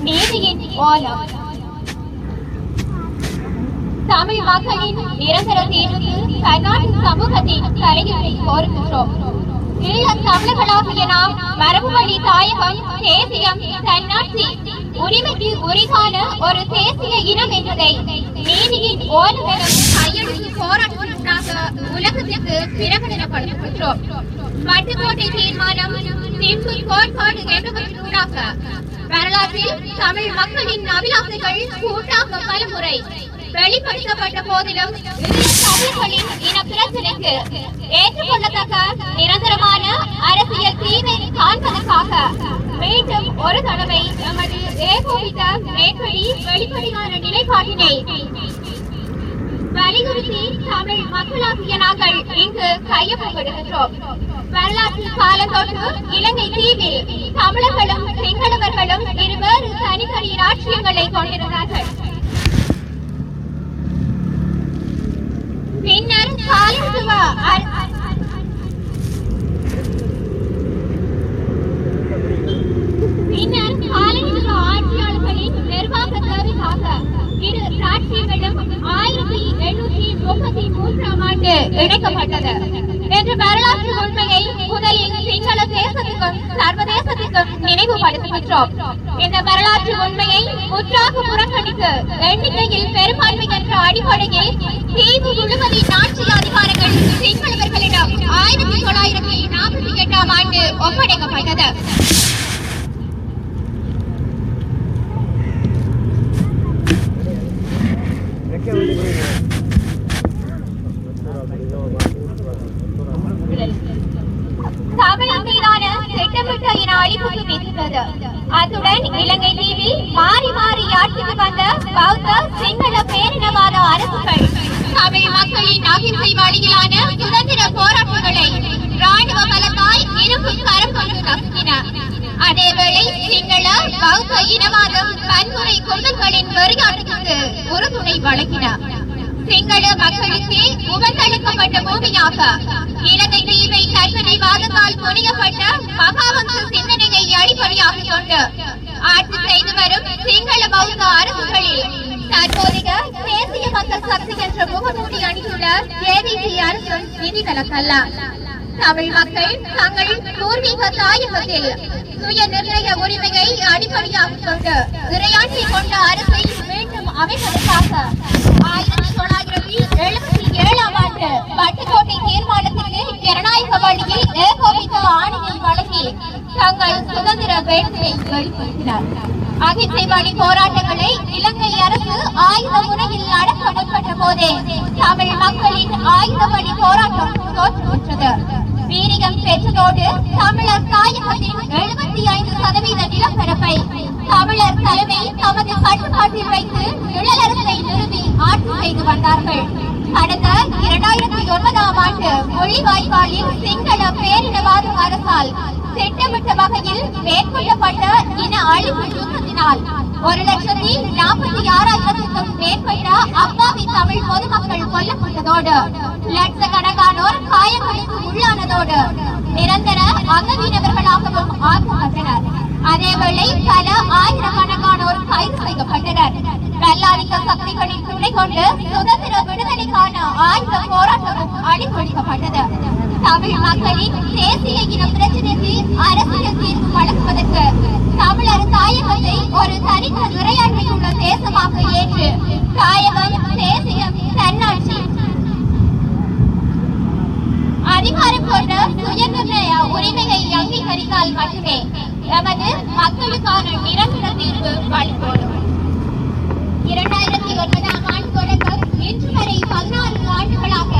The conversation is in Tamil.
நீதியின் ஓலம் தமிழ் மக்களின் நிரந்தர தீர்வுக்கு பன்னாட்டு சமூகத்தின் தலையீட்டை கோருகின்றோம். ஈழத் தமிழர்களாகிய நாம் மரபு வழி தாயகம், தேசியம், தன்னாட்சி, உரிமைக்கு உரித்தான ஒரு தேசிய இனம் என்பதை நீதியின் ஓலம் எனும் கையெழுத்து போராட்டத்திற்காக உலகத்திற்கு பிரகடனப்படுத்துகின்றோம். வட்டுக்கோட்டை தீர்மானம், சிம்பிள் கோட்பாடு என்பவற்றினூடாக வரலாற்றில் தமிழ் மக்களின் அபிலாசைகள் கூட்டாக பலமுறை வெளிப்படுத்தப்பட்ட போதிலும் தமிழர்களின் இன பிரச்சனைக்கு ஏற்றுக்கொள்ளத்தக்க நிரந்தரமான அரசியல் தீர்வை காண்பதற்காக மீண்டும் ஒரு தடவை எமது ஏகோபித்த மேற்படி வெளிப்படையான நிலைப்பாட்டினை வலியுறுத்தி தமிழ் மக்களாகிய நாங்கள் இங்கு கையொப்பமிடுகின்றோம். வரலாற்று காலம் தொட்டு இலங்கை தீவில் தமிழர்களும் சிங்களவர்களும் இருவேறு தனித்தனி ராஜ்யங்களை கொண்டிருந்தார்கள். பின்னர் காலத்துவ ஆட்சியாளர்களின் நிர்வாக தேவைக்காக இரு ராஜ்யங்களும் 1833ஆம் ஆண்டு இணைக்கப்பட்டது என்ற வரலாற்று உண்மையை முதலில் சிங்கள தேசத்துக்கும் சர்வதேசத்துக்கும் நினைவுபடுத்துகின்றோம். இந்த வரலாற்று உண்மையை முற்றாக புறக்கணித்து எண்ணிக்கையில் பெரும்பான்மை என்ற அடிப்படையில் தீவு முழுவதின் ஆட்சி அதிகாரங்கள் சிங்களவர்களிடம் 1948ஆம் ஆண்டு ஒப்படைக்கப்பட்டது. தமிழர் மீதான திட்டமிட்ட இன அழிப்புக்கு வீசினது. அத்துடன் இலங்கை தீவில் மாறி மாறி ஆட்சிக்கு வந்த பௌத்த சிங்கள பேரினவாத அரசுகள் தமிழ் மக்களின் அகிம்சை வழியிலான சுதந்திர போராட்டங்களை ராணுவ பலத்தால் இரும்பும் கரம் கொண்டு நசுக்கின. அதேவேளை சிங்கள பௌத்த இனவாதம் வன்முறை கும்பல்களின் வெறியாட்டத்துக்கு உறுதுணை வழங்கின. சிங்கள மக்களுக்கு உபந்தளிக்கப்பட்ட பூமியாக இலங்கை தீவை கற்பனைவாதத்தால் புனையப்பட்ட மகாவம்ச சிந்தனையை அடிப்படையாக கொண்டு ஆட்சி செய்து வரும் சிங்கள பௌத்த அரசுகளில் தற்போதைய தேசிய மக்கள் சக்தி என்ற முகமூடி அணிந்துள்ள ஜேவிபி அரசும் விதிவிலக்கல்ல. தமிழ் மக்கள் தங்கள் பூர்வீக தாயகத்தில் சுய நிர்ணய உரிமையை அடிப்படையாக கொண்டு இறையாட்சி கொண்ட அரசை மீண்டும் அமைப்பதற்காக 1977ஆம் ஆண்டு வட்டுக்கோட்டை தீர்மானத்திற்கு ஜனநாயக வழியில் ஏகோபித்த ஆணையை வழங்கி தங்கள் சுதந்திர வேட்கையை வெளிப்படுத்தினர். அகிம்சை வழி போராட்டங்களை இலங்கை அரசு ஆயுத முறையில் அடக்க முற்பட்ட போதே தமிழ் மக்களின் ஆயுத வழி போராட்டம் தோற்றுவிட்டது. வீரியம் பெற்றதோடு தமிழர் தாயகத்தின் 75% நிலப்பரப்பை தமிழர் தலைமை தமது கட்டுப்பாட்டில் வைத்து நிழலரசை நிறுவி ஆட்சி செய்து வந்தார்கள். கடந்த 2009ஆம் ஆண்டு மொழிவாய்க்காலில் சிங்கள பேரினவாத அரசால் திட்டமிட்ட வகையில் மேற்கொள்ளப்பட்ட இன அழிப்பு யுத்தத்தினால் 1,46,000க்கும் மேற்பட்ட அப்பாவி தமிழ் பொதுமக்கள் கொல்லப்பட்டதோடு லட்சக்கணக்கானோர் காயங்களுக்கு உள்ளானதோடு நிரந்தர அங்கவீனவர்களாகவும் ஆக்கப்பட்டனர். அதேவேளை பல ஆயிரக்கணக்கானோர் கைது செய்யப்பட்டனர். வல்லாதிக்க சக்திகளின் துணை கொண்டு சுதந்திர விடுதலைக்கான ஆயுத போராட்டமும் அடிக்கொடுக்கப்பட்டது. தமிழ் மக்களின் தேசிய இன பிரச்சனைக்கு அரசியல் தீர்வு வழங்குவதற்கு தமிழர் தாயகத்தை ஒரு தனித்த இறையாண்மையுள்ள தேசமாக ஏற்று தாயகம், தேசியம், தன்னாட்சி, அதிகாரம் கொண்ட சுயநிர்ணய உரிமையை அங்கீகரித்தால் மட்டுமே எமது மக்களுக்கான நிரந்தர தீர்வு வழிகோடும். 2009ஆம் ஆண்டு தொடக்கம் இன்று வரை 16 ஆண்டுகளாக